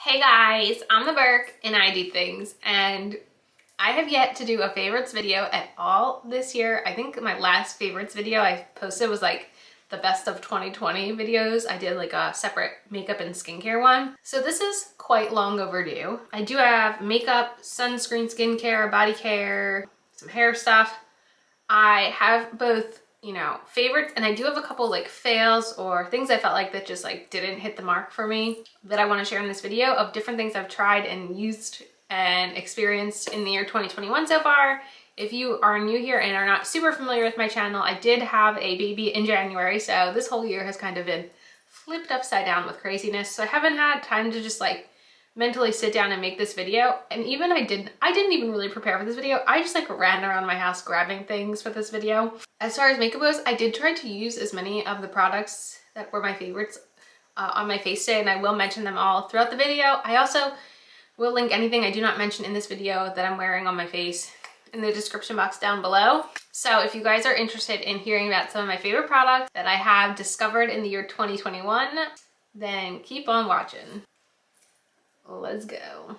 Hey guys, I'm the Burke and I do things, and I have yet to do a favorites video at all this year. I think my last favorites video I posted was like the best of 2020 videos. I did like a separate makeup and skincare one. So this is quite long overdue. I do have makeup, sunscreen, skincare, body care, some hair stuff. I have both, favorites, and I do have a couple like fails or things I felt like that just like didn't hit the mark for me that I want to share in this video of different things I've tried and used and experienced in the year 2021 so far. If you are new here and are not super familiar with my channel, I did have a baby in January, so this whole year has kind of been flipped upside down with craziness. So I haven't had time to just like mentally sit down and make this video, and even I didn't even really prepare for this video. I just like ran around my house grabbing things for this video. As far as makeup goes, I did try to use as many of the products that were my favorites on my face today, and I will mention them all throughout the video. I also will link anything I do not mention in this video that I'm wearing on my face in the description box down below. So if you guys are interested in hearing about some of my favorite products that I have discovered in the year 2021, then keep on watching. Let's go.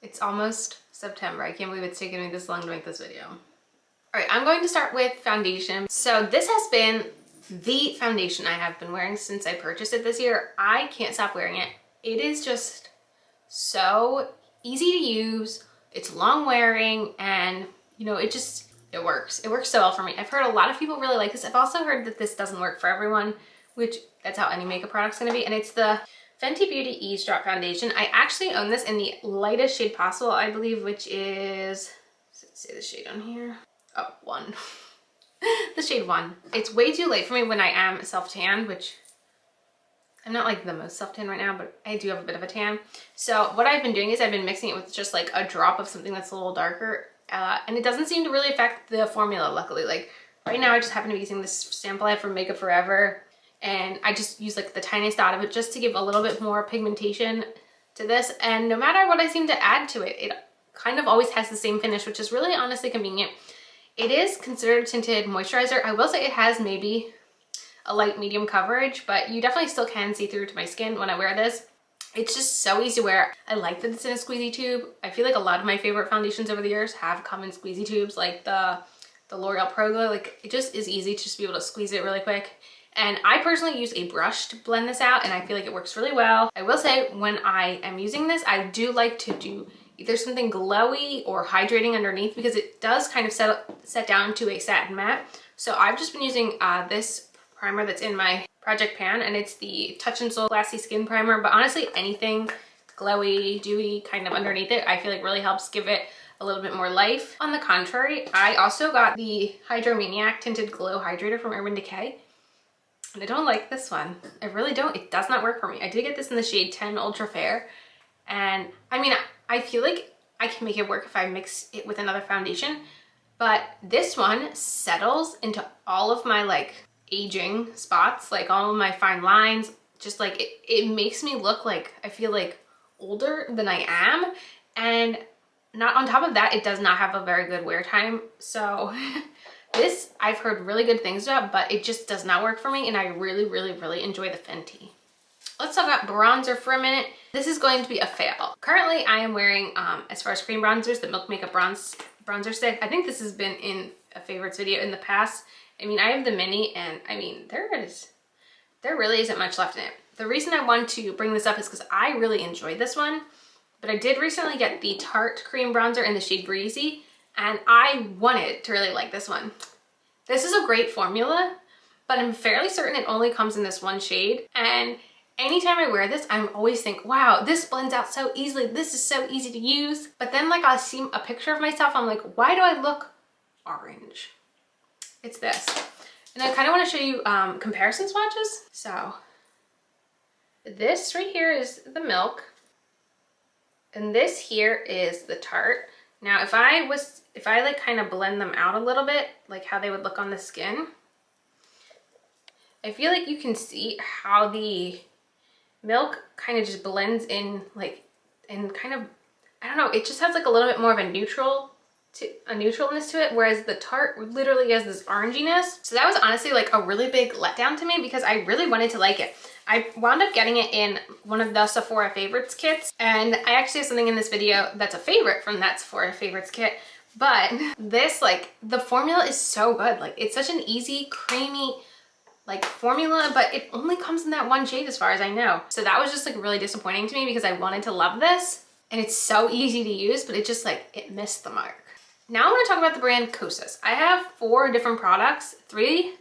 It's almost September. I can't believe it's taken me this long to make this video. All right, I'm going to start with foundation. So this has been the foundation I have been wearing since I purchased it this year. I can't stop wearing it. It is just so easy to use. It's long wearing, and it works. It works so well for me. I've heard a lot of people really like this. I've also heard that this doesn't work for everyone, which that's how any makeup product's gonna be. And it's the Fenty Beauty Ease Drop Foundation. I actually own this in the lightest shade possible, I believe, which is, does it say the shade on here? Oh, 1. The shade 1. It's way too late for me when I am self-tanned, which I'm not like the most self-tan right now, but I do have a bit of a tan. So what I've been doing is I've been mixing it with just like a drop of something that's a little darker, and it doesn't seem to really affect the formula, luckily. Like right now I just happen to be using this sample I have from Makeup Forever, and I just use like the tiniest dot of it just to give a little bit more pigmentation to this. And no matter what I seem to add to it, it kind of always has the same finish, which is really honestly convenient. It is considered a tinted moisturizer. I will say it has maybe a light medium coverage, but you definitely still can see through to my skin when I wear this. It's just so easy to wear. I like that it's in a squeezy tube. I feel like a lot of my favorite foundations over the years have come in squeezy tubes, like the L'Oreal Pro Glow. Like, it just is easy to just be able to squeeze it really quick. And I personally use a brush to blend this out, and I feel like it works really well. I will say when I am using this, I do like to do either something glowy or hydrating underneath, because it does kind of set down to a satin matte. So I've just been using this primer that's in my project pan, and it's the Touch in Sol Glassy Skin Primer. But honestly, anything glowy, dewy kind of underneath it, I feel like really helps give it a little bit more life. On the contrary, I also got the Hydromaniac Tinted Glow Hydrator from Urban Decay. And I don't like this one. I really don't. It does not work for me. I did get this in the shade 10 Ultra Fair. And I mean, I feel like I can make it work if I mix it with another foundation. But this one settles into all of my like aging spots, like all of my fine lines. Just like it makes me look like I feel like older than I am. And not on top of that, it does not have a very good wear time. So this I've heard really good things about, but it just does not work for me, and I really, really, really enjoy the Fenty. Let's talk about bronzer for a minute. This is going to be a fail. Currently, I am wearing, as far as cream bronzers, the Milk Makeup bronzer stick. I think this has been in a favorites video in the past. I mean, I have the mini, and I mean, there really isn't much left in it. The reason I want to bring this up is because I really enjoyed this one, but I did recently get the Tarte cream bronzer in the shade Breezy, and I wanted to really like this one. This is a great formula, but I'm fairly certain it only comes in this one shade. And anytime I wear this, I'm always think, wow, this blends out so easily. This is so easy to use. But then like I'll see a picture of myself, I'm like, why do I look orange? It's this. And I kind of want to show you comparison swatches. So this right here is the Milk, and this here is the Tarte. Now, if I like kind of blend them out a little bit, like how they would look on the skin, I feel like you can see how the Milk kind of just blends in, like, and kind of, I don't know, it just has like a little bit more of a neutralness to it, whereas the Tarte literally has this oranginess. So that was honestly like a really big letdown to me, because I really wanted to like it. I wound up getting it in one of the Sephora Favorites kits, and I actually have something in this video that's a favorite from that Sephora Favorites kit, but this, like, the formula is so good. Like, it's such an easy, creamy, like, formula, but it only comes in that one shade as far as I know. So that was just like really disappointing to me because I wanted to love this, and it's so easy to use, but it just like, it missed the mark. Now I want to talk about the brand Costa. I have 4 different products, 3,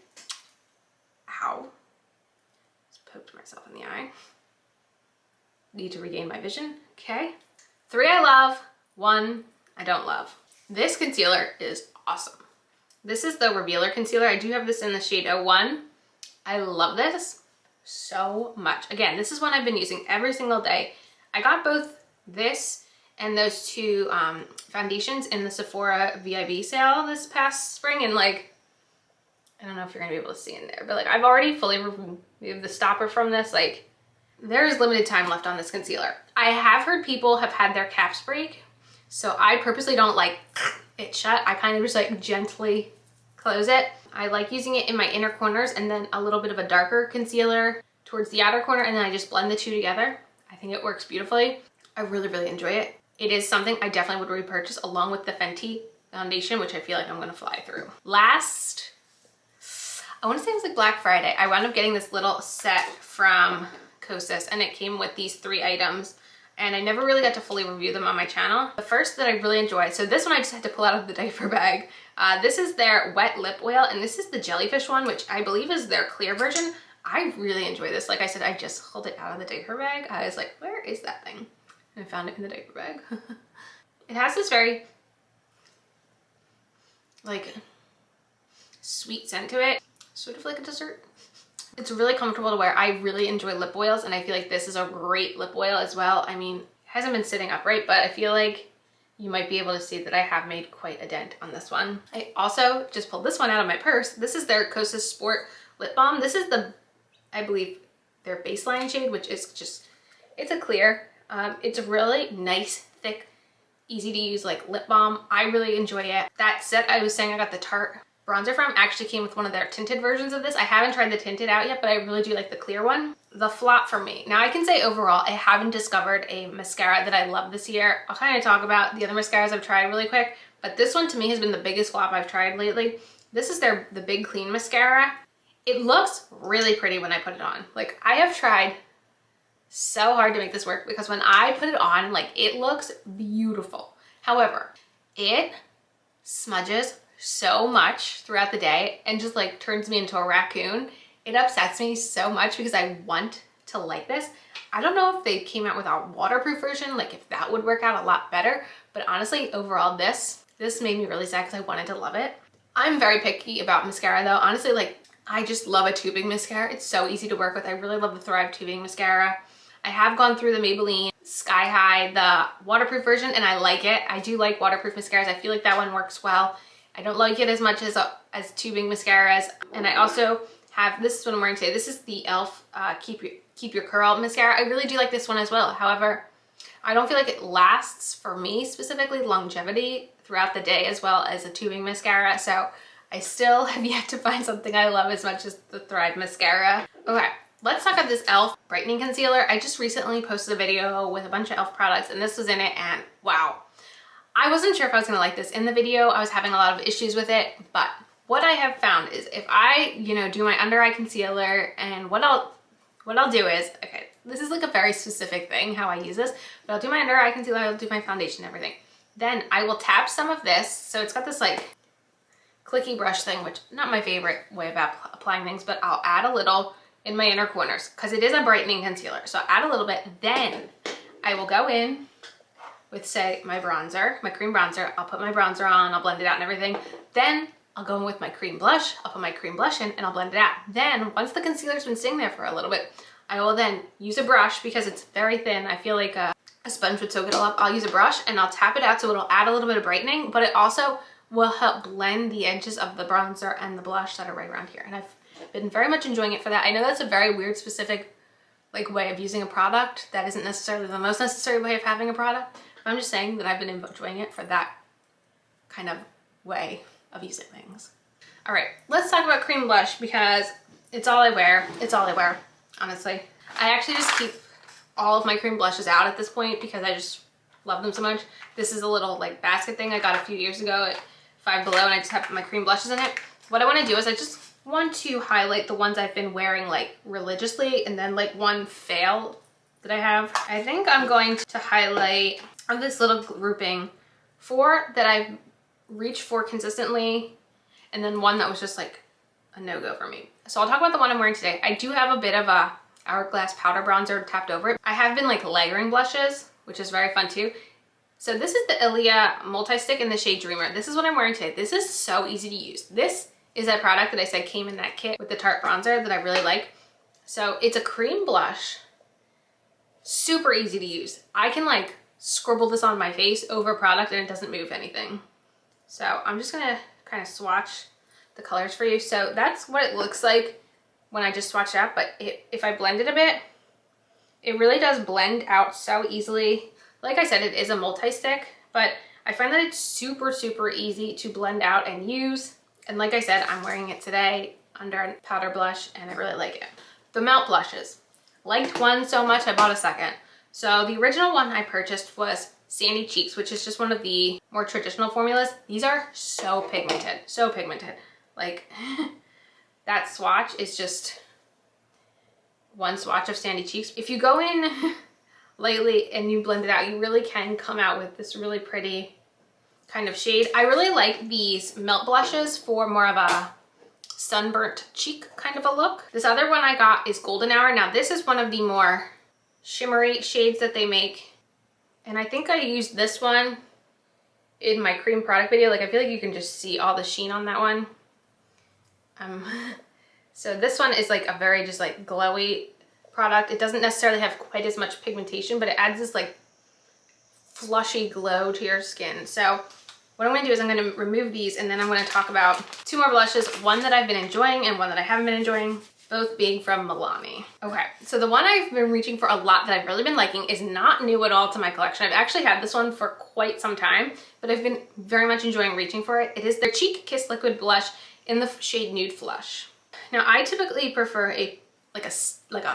ow, just poked myself in the eye. Need to regain my vision, okay. 3 I love, 1 I don't love. This concealer is awesome. This is the Revealer Concealer. I do have this in the shade 01. I love this so much. Again, this is one I've been using every single day. I got both this and those 2 foundations in the Sephora VIB sale this past spring, and like, I don't know if you're gonna be able to see in there, but like, I've already fully removed the stopper from this. Like, there is limited time left on this concealer. I have heard people have had their caps break, so I purposely don't like it shut. I kind of just like gently close it. I like using it in my inner corners and then a little bit of a darker concealer towards the outer corner, and then I just blend the 2 together. I think it works beautifully. I really, really enjoy it. It is something I definitely would repurchase along with the Fenty foundation, which I feel like I'm gonna fly through. Last, I wanna say it was like Black Friday. I wound up getting this little set from Costa, and it came with these 3 items, and I never really got to fully review them on my channel. The first that I really enjoyed, so this one I just had to pull out of the diaper bag. This is their wet lip oil, and this is the jellyfish one, which I believe is their clear version. I really enjoy this. Like I said, I just pulled it out of the diaper bag. I was like, where is that thing? And I found it in the diaper bag. It has this very like sweet scent to it, sort of like a dessert. It's really comfortable to wear. I really enjoy lip oils, and I feel like this is a great lip oil as well. I mean, it hasn't been sitting upright, but I feel like you might be able to see that I have made quite a dent on this one. I also just pulled this one out of my purse. This is their Costa Sport Lip Balm. This is the, I believe, their baseline shade, which is just, it's a clear. It's a really nice, thick, easy to use like lip balm. I really enjoy it. That set I was saying I got the Tarte bronzer from actually came with one of their tinted versions of this. I haven't tried the tinted out yet, but I really do like the clear one. The flop for me. Now I can say overall, I haven't discovered a mascara that I love this year. I'll kind of talk about the other mascaras I've tried really quick, but this one to me has been the biggest flop I've tried lately. This is the Big Clean mascara. It looks really pretty when I put it on. Like, I have tried so hard to make this work because when I put it on, like, it looks beautiful. However, it smudges so much throughout the day and just like turns me into a raccoon. It upsets me so much because I want to like this. I don't know if they came out with a waterproof version, like if that would work out a lot better, but honestly, overall this made me really sad because I wanted to love it. I'm very picky about mascara though. Honestly, like, I just love a tubing mascara. It's so easy to work with. I really love the Thrive tubing mascara. I have gone through the Maybelline Sky High, the waterproof version, and I like it. I do like waterproof mascaras. I feel like that one works well. I don't like it as much as tubing mascaras. And I also have, this is what I'm wearing today. This is the e.l.f. Keep Your Curl mascara. I really do like this one as well. However, I don't feel like it lasts, for me specifically, longevity throughout the day as well as a tubing mascara. So I still have yet to find something I love as much as the Thrive mascara. Okay, let's talk about this e.l.f. Brightening Concealer. I just recently posted a video with a bunch of e.l.f. products, and this was in it, and wow. I wasn't sure if I was gonna like this in the video. I was having a lot of issues with it, but what I have found is if I, do my under eye concealer, and what I'll do is, okay, this is like a very specific thing how I use this, but I'll do my under eye concealer, I'll do my foundation and everything. Then I will tap some of this. So it's got this like clicky brush thing, which not my favorite way of applying things, but I'll add a little in my inner corners because it is a brightening concealer. So I'll add a little bit, then I will go in with, say, my bronzer, my cream bronzer. I'll put my bronzer on, I'll blend it out and everything. Then I'll go in with my cream blush, I'll put my cream blush in, and I'll blend it out. Then once the concealer's been sitting there for a little bit, I will then use a brush because it's very thin. I feel like a sponge would soak it all up. I'll use a brush and I'll tap it out so it'll add a little bit of brightening, but it also will help blend the edges of the bronzer and the blush that are right around here. And I've been very much enjoying it for that. I know that's a very weird, specific like way of using a product. That isn't necessarily the most necessary way of having a product. But I'm just saying that I've been enjoying it for that kind of way of using things. All right, let's talk about cream blush because it's all I wear. It's all I wear, honestly. I actually just keep all of my cream blushes out at this point because I just love them so much. This is a little like basket thing I got a few years ago at Five Below, and I just have my cream blushes in it. What I want to do is I just want to highlight the ones I've been wearing like religiously, and then like one fail that I have. I think I'm going to highlight of this little grouping 4 that I've reached for consistently, and then one that was just like a no-go for me. So I'll talk about the one I'm wearing today. I do have a bit of a Hourglass powder bronzer tapped over it. I have been like layering blushes, which is very fun too. So this is the Ilia multi-stick in the shade Dreamer. This is what I'm wearing today. This is so easy to use. This is that product that I said came in that kit with the Tarte bronzer that I really like. So it's a cream blush, super easy to use. I can like scribble this on my face over product and it doesn't move anything. So I'm just gonna kind of swatch the colors for you. So that's what it looks like when I just swatch it out, but if I blend it a bit, it really does blend out so easily. Like I said, it is a multi-stick, but I find that it's super, super easy to blend out and use. And like I said, I'm wearing it today under a powder blush and I really like it. The Melt blushes. Liked one so much, I bought a second. So the original one I purchased was Sandy Cheeks, which is just one of the more traditional formulas. These are so pigmented, so pigmented. Like that swatch is just one swatch of Sandy Cheeks. If you go in lightly and you blend it out, you really can come out with this really pretty kind of shade. I really like these Melt blushes for more of a sunburnt cheek kind of a look. This other one I got is Golden Hour. Now this is one of the more shimmery shades that they make. And I think I used this one in my cream product video. Like I feel like you can just see all the sheen on that one. So this one is like a very just like glowy product. It doesn't necessarily have quite as much pigmentation, but it adds this like flushy glow to your skin. So what I'm going to do is I'm going to remove these, and then I'm going to talk about 2 more blushes, one that I've been enjoying and one that I haven't been enjoying, both being from Milani. Okay, so the one I've been reaching for a lot that I've really been liking is not new at all to my collection. I've actually had this one for quite some time, but I've been very much enjoying reaching for it. It is their Cheek Kiss Liquid Blush in the shade Nude Flush. Now I typically prefer a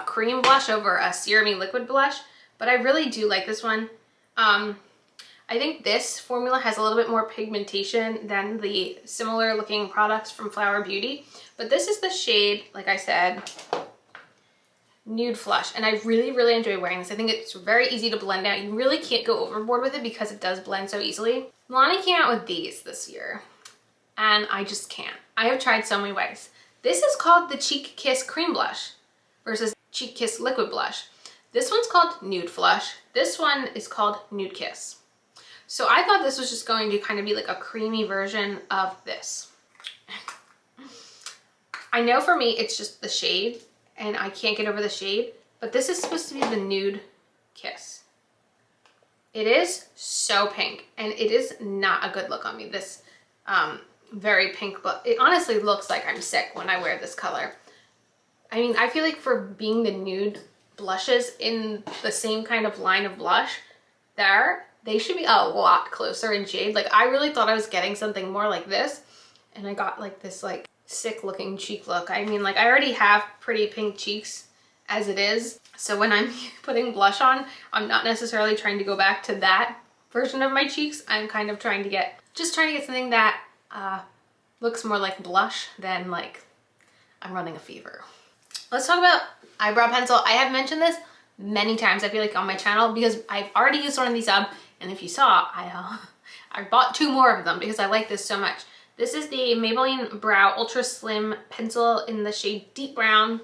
cream blush over a serum-y liquid blush, but I really do like this one. I think this formula has a little bit more pigmentation than the similar looking products from Flower Beauty, but this is the shade, like I said, Nude Flush, and I really, really enjoy wearing this. I think it's very easy to blend out. You really can't go overboard with it because it does blend so easily. Milani came out with these this year, and I just can't. I have tried so many ways. This is called the Cheek Kiss Cream Blush versus Cheek Kiss Liquid Blush. This one's called Nude Flush. This one is called Nude Kiss. So I thought this was just going to kind of be like a creamy version of this. I know for me, it's just the shade and I can't get over the shade, but this is supposed to be the Nude Kiss. It is so pink and it is not a good look on me. This very pink, but it honestly looks like I'm sick when I wear this color. I mean, I feel like for being the nude blushes in the same kind of line of blush, they should be a lot closer in shade. Like I really thought I was getting something more like this, and I got like this like sick looking cheek look. I mean, like I already have pretty pink cheeks as it is, so when I'm putting blush on, I'm not necessarily trying to go back to that version of my cheeks. I'm kind of trying to get something that looks more like blush than like I'm running a fever. Let's talk about eyebrow pencil. I have mentioned this many times, I feel like, on my channel because I've already used one of these up, and if you saw, I bought 2 more of them because I like this so much. This is the Maybelline Brow Ultra Slim Pencil in the shade Deep Brown.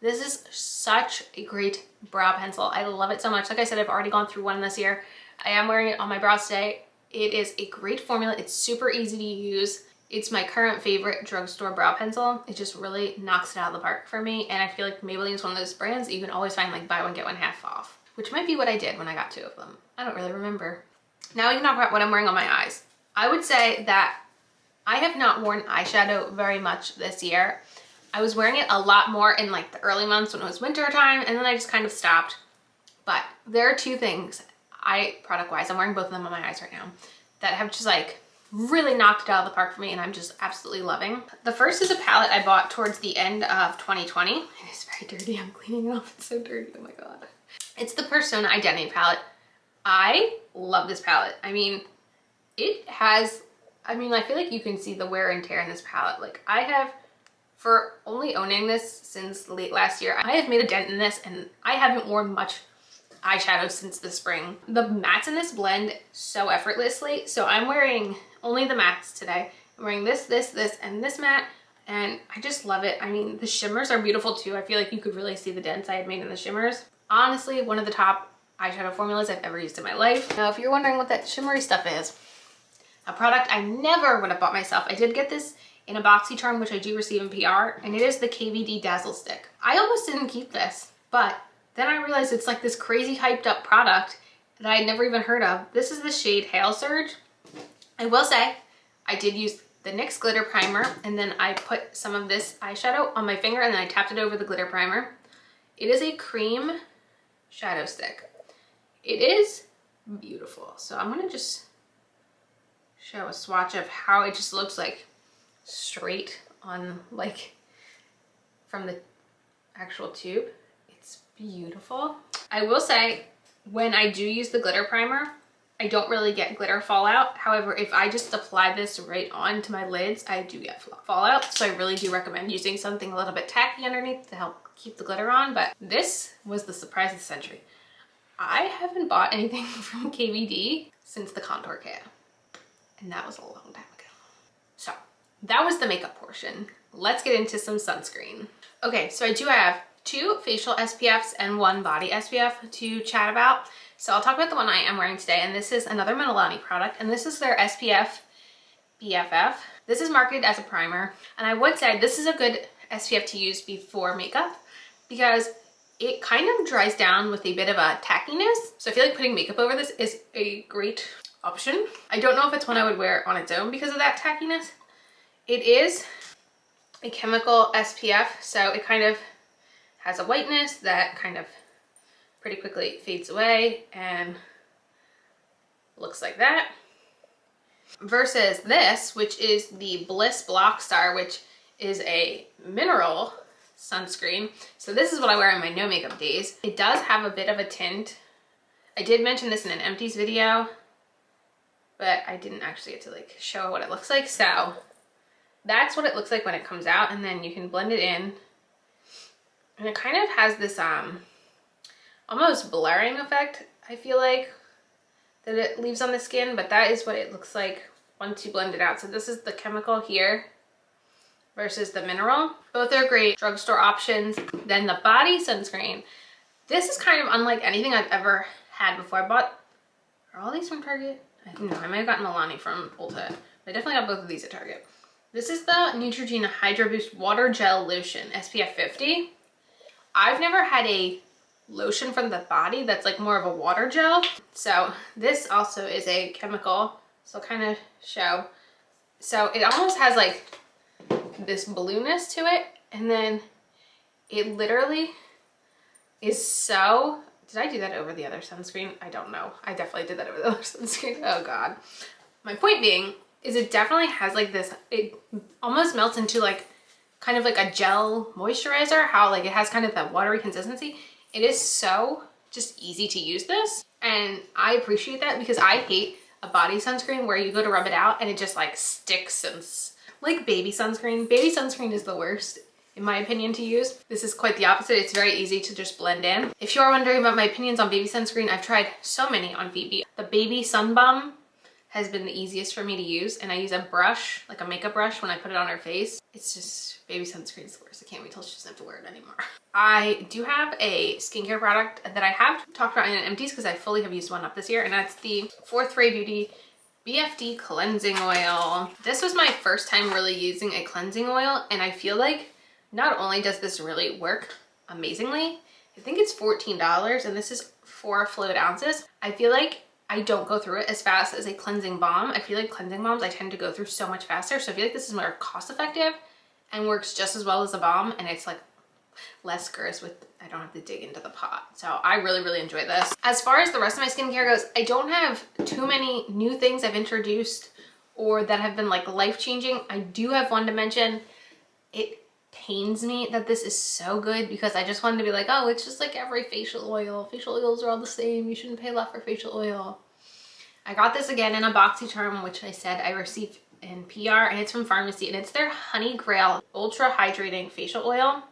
This is such a great brow pencil. I love it so much. Like I said, I've already gone through one this year. I am wearing it on my brows today. It is a great formula. It's super easy to use. It's my current favorite drugstore brow pencil. It just really knocks it out of the park for me. And I feel like Maybelline is one of those brands that you can always find like buy one, get one half off, which might be what I did when I got 2 of them. I don't really remember. Now we can talk about what I'm wearing on my eyes. I would say that I have not worn eyeshadow very much this year. I was wearing it a lot more in like the early months when it was winter time, and then I just kind of stopped. But there are 2 things, product-wise, I'm wearing both of them on my eyes right now, that have just like really knocked it out of the park for me, and I'm just absolutely loving. The first is a palette I bought towards the end of 2020. It is very dirty. I'm cleaning it off. It's so dirty. Oh my god. It's the Persona Identity palette. I love this palette. I mean, it has, I feel like you can see the wear and tear in this palette. Like, I have, for only owning this since late last year, I have made a dent in this, and I haven't worn much eyeshadow since the spring. The mattes in this blend so effortlessly. So I'm wearing only the mattes today. I'm wearing this, and this matte, and I just love it. I mean, the shimmers are beautiful too. I feel like you could really see the dents I had made in the shimmers. Honestly, one of the top eyeshadow formulas I've ever used in my life. Now, if you're wondering what that shimmery stuff is, a product I never would have bought myself. I did get this in a BoxyCharm, which I do receive in PR, and it is the KVD Dazzle Stick. I almost didn't keep this, but then I realized it's like this crazy hyped up product that I had never even heard of. This is the shade Hail Surge. I will say, I did use the NYX glitter primer, and then I put some of this eyeshadow on my finger, and then I tapped it over the glitter primer. It is a cream shadow stick. It is beautiful. So I'm gonna just show a swatch of how it just looks like straight on, like, from the actual tube. It's beautiful. I will say, when I do use the glitter primer, I don't really get glitter fallout. However, if I just apply this right onto my lids, I do get fallout. So I really do recommend using something a little bit tacky underneath to help keep the glitter on. But this was the surprise of the century. I haven't bought anything from KVD since the contour kit, and that was a long time ago. So that was the makeup portion. Let's get into some sunscreen. Okay, so I do have 2 facial SPFs and 1 body SPF to chat about. So I'll talk about the one I am wearing today, and this is another Milani product, and this is their SPF BFF. This is marketed as a primer, and I would say this is a good SPF to use before makeup because it kind of dries down with a bit of a tackiness. So I feel like putting makeup over this is a great option. I don't know if it's one I would wear on its own because of that tackiness. It is a chemical SPF, so it kind of has a whiteness that kind of pretty quickly fades away and looks like that. Versus this, which is the Bliss Block Star, which is a mineral sunscreen. So this is what I wear in my no makeup days. It does have a bit of a tint. I did mention this in an empties video, but I didn't actually get to like show what it looks like. So that's what it looks like when it comes out, and then you can blend it in. And it kind of has this almost blurring effect, I feel like, that it leaves on the skin, but that is what it looks like once you blend it out. So this is the chemical here versus the mineral. Both are great drugstore options. Then the body sunscreen. This is kind of unlike anything I've ever had before. Are all these from Target? I don't know, I might have gotten Milani from Ulta. I definitely got both of these at Target. This is the Neutrogena Hydro Boost Water Gel Lotion, SPF 50. I've never had a lotion from the body that's like more of a water gel. So this also is a chemical, so I'll kind of show. So it almost has like this blueness to it, and then it literally is so, did I do that over the other sunscreen? I don't know. I definitely did that over the other sunscreen. Oh god. My point being is it definitely has like this, it almost melts into like kind of like a gel moisturizer, how like it has kind of that watery consistency. It is so just easy to use this, and I appreciate that because I hate a body sunscreen where you go to rub it out and it just like sticks, and like baby sunscreen. Baby sunscreen is the worst in my opinion to use. This is quite the opposite. It's very easy to just blend in. If you are wondering about my opinions on baby sunscreen, I've tried so many on Phoebe. The baby sun balm has been the easiest for me to use, and I use a brush, like a makeup brush, when I put it on her face. It's just, baby sunscreen is the worst. I can't wait till she doesn't have to wear it anymore. I do have a skincare product that I have talked about in an empties because I fully have used one up this year, and that's the Fourth Ray Beauty BFD Cleansing Oil. This was my first time really using a cleansing oil, and I feel like not only does this really work amazingly, I think it's $14, and this is 4 fluid ounces. I feel like I don't go through it as fast as a cleansing balm. I feel like cleansing balms I tend to go through so much faster, so I feel like this is more cost effective and works just as well as a balm, and it's like less gross with, I don't have to dig into the pot. So I really, really enjoy this. As far as the rest of my skincare goes, I don't have too many new things I've introduced or that have been like life-changing. I do have one to mention. It pains me that this is so good because I just wanted to be like, oh, it's just like every facial oil. Facial oils are all the same. You shouldn't pay a lot for facial oil. I got this again in a BoxyCharm, which I said I received in PR, and it's from Pharmacy, and it's their Honey Grail Ultra Hydrating Facial Oil.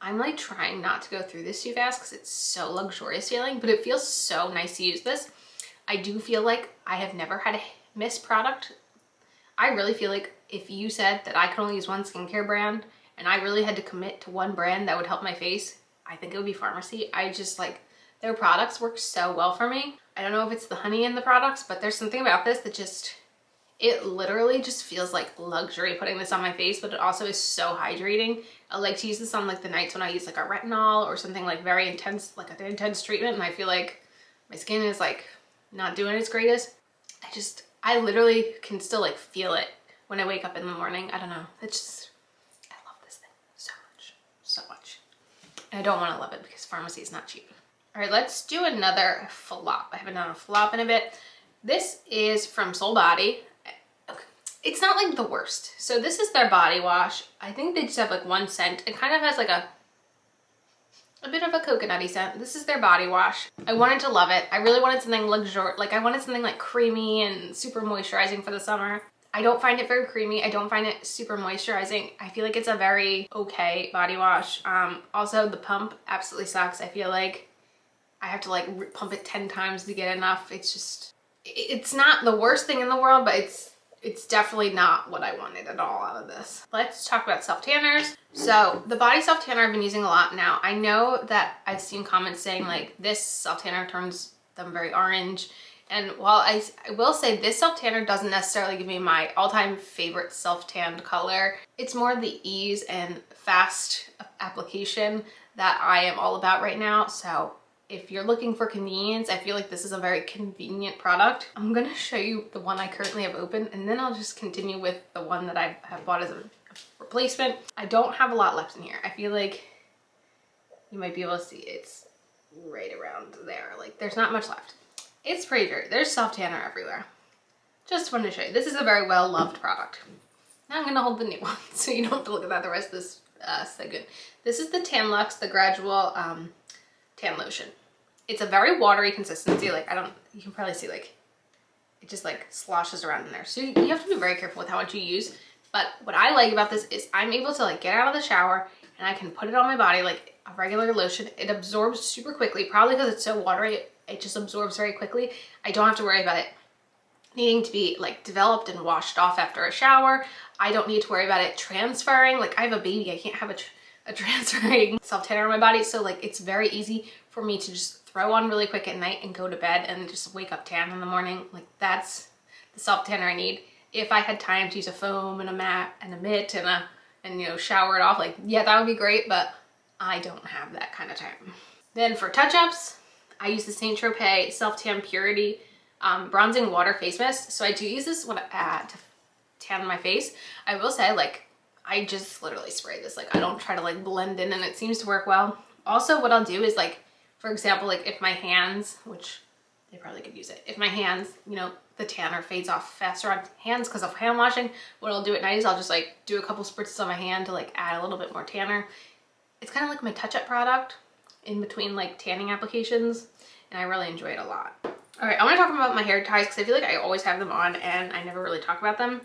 I'm like trying not to go through this too fast because it's so luxurious feeling, but it feels so nice to use this. I do feel like I have never had a miss product. I really feel like if you said that I could only use one skincare brand and I really had to commit to one brand that would help my face, I think it would be Pharmacy. I just like, their products work so well for me. I don't know if it's the honey in the products, but there's something about this that just, it literally just feels like luxury putting this on my face, but it also is so hydrating. I like to use this on like the nights when I use like a retinol or something like very intense, like an intense treatment, and I feel like my skin is like not doing its greatest. I literally can still like feel it when I wake up in the morning. I don't know. It's just, I love this thing so much, so much. And I don't want to love it because Pharmacy is not cheap. All right, let's do another flop. I haven't done a flop in a bit. This is from Soul Body. It's not like the worst. So this is their body wash. I think they just have like one scent. It kind of has like a bit of a coconutty scent. This is their body wash. I wanted to love it. I really wanted something luxurious. Like I wanted something like creamy and super moisturizing for the summer. I don't find it very creamy. I don't find it super moisturizing. I feel like it's a very okay body wash. Also the pump absolutely sucks. I feel like I have to like pump it 10 times to get enough. It's just, it's not the worst thing in the world, but it's definitely not what I wanted at all out of this. Let's talk about self-tanners. So the body self-tanner I've been using a lot now. I know that I've seen comments saying like this self-tanner turns them very orange. And while I will say this self-tanner doesn't necessarily give me my all-time favorite self-tanned color, it's more the ease and fast application that I am all about right now. So if you're looking for convenience, I feel like this is a very convenient product. I'm gonna show you the one I currently have open, and then I'll just continue with the one that I have bought as a replacement. I don't have a lot left in here. I feel like you might be able to see it's right around there. Like there's not much left. It's pretty dirty. There's self-tanner everywhere. Just wanted to show you. This is a very well-loved product. Now I'm gonna hold the new one so you don't have to look at that the rest of this segment. This is the Tanlux, the Gradual Tan Lotion. It's a very watery consistency. Like you can probably see like, it just like sloshes around in there. So you have to be very careful with how much you use. But what I like about this is I'm able to like get out of the shower and I can put it on my body like a regular lotion. It absorbs super quickly, probably because it's so watery. It just absorbs very quickly. I don't have to worry about it needing to be like developed and washed off after a shower. I don't need to worry about it transferring. Like I have a baby, I can't have a transferring self-tanner on my body. So like it's very easy for me to just throw on really quick at night and go to bed and just wake up tan in the morning. Like that's the self-tanner I need. If I had time to use a foam and a mat and a mitt and you know, shower it off, like yeah, that would be great, but I don't have that kind of time. Then for touch-ups, I use the Saint Tropez Self-Tan Purity Bronzing Water Face Mist. So I do use this when to tan my face. I will say like, I just literally spray this. Like I don't try to like blend in, and it seems to work well. Also what I'll do is like, for example, like if my hands, which they probably could use it. If my hands, you know, the tanner fades off faster on hands because of hand washing, what I'll do at night is I'll just like do a couple spritzes on my hand to like add a little bit more tanner. It's kind of like my touch-up product in between like tanning applications, and I really enjoy it a lot. All right, I want to talk about my hair ties because I feel like I always have them on and I never really talk about them.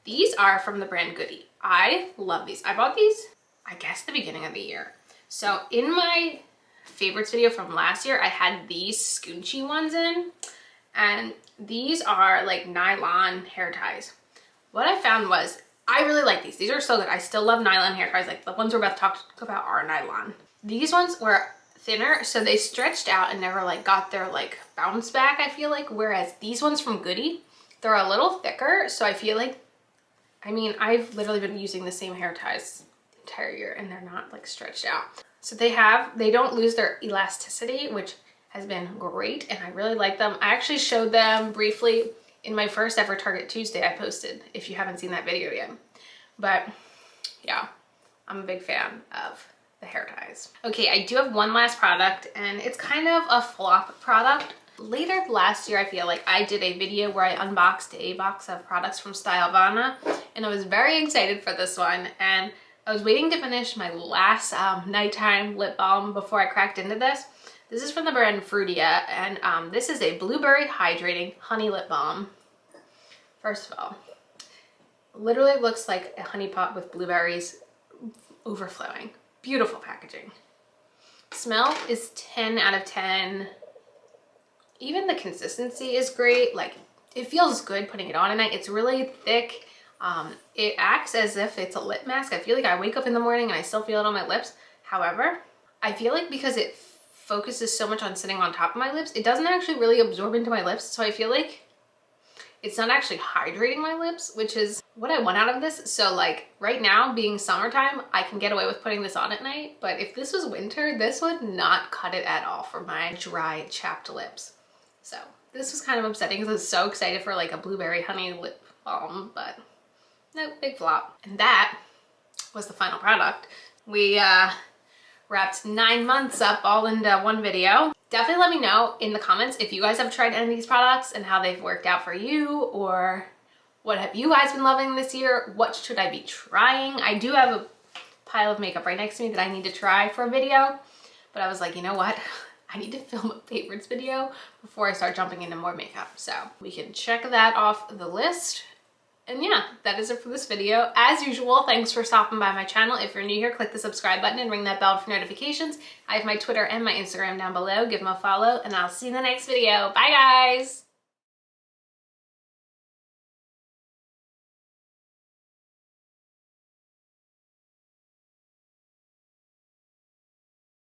These are from the brand Goody. I love these. I bought these, I guess, the beginning of the year. So in my favorites video from last year, I had these scoonchy ones in, and these are like nylon hair ties. What I found was I really like these. These are so good. I still love nylon hair ties. Like the ones we're about to talk about are nylon. These ones were thinner, so they stretched out and never like got their like bounce back, I feel like. Whereas these ones from Goody, they're a little thicker, so I feel like, I mean, I've literally been using the same hair ties the entire year and they're not like stretched out. So they don't lose their elasticity, which has been great, and I really like them. I actually showed them briefly in my first ever Target Tuesday I posted, if you haven't seen that video yet. But yeah, I'm a big fan of the hair ties. Okay, I do have one last product, and it's kind of a flop product. Later last year, I feel like I did a video where I unboxed a box of products from Stylovana, and I was very excited for this one, and I was waiting to finish my last nighttime lip balm before I cracked into this. This is from the brand Fruitia, and this is a blueberry hydrating honey lip balm. First of all, literally looks like a honey pot with blueberries overflowing. Beautiful packaging. Smell is 10 out of 10. Even the consistency is great. Like, it feels good putting it on at night. It's really thick. It acts as if it's a lip mask. I feel like I wake up in the morning and I still feel it on my lips. However, I feel like because it focuses so much on sitting on top of my lips, it doesn't actually really absorb into my lips. So I feel like it's not actually hydrating my lips, which is what I want out of this. So like right now, being summertime, I can get away with putting this on at night. But if this was winter, this would not cut it at all for my dry, chapped lips. So this was kind of upsetting because I was so excited for like a blueberry honey lip balm, but no, big flop. And that was the final product. We wrapped 9 months up all into one video. Definitely let me know in the comments if you guys have tried any of these products and how they've worked out for you, or what have you guys been loving this year? What should I be trying? I do have a pile of makeup right next to me that I need to try for a video, but I was like, you know what? I need to film a favorites video before I start jumping into more makeup. So we can check that off the list. And yeah, that is it for this video. As usual, thanks for stopping by my channel. If you're new here, click the subscribe button and ring that bell for notifications. I have my Twitter and my Instagram down below. Give them a follow, and I'll see you in the next video. Bye, guys!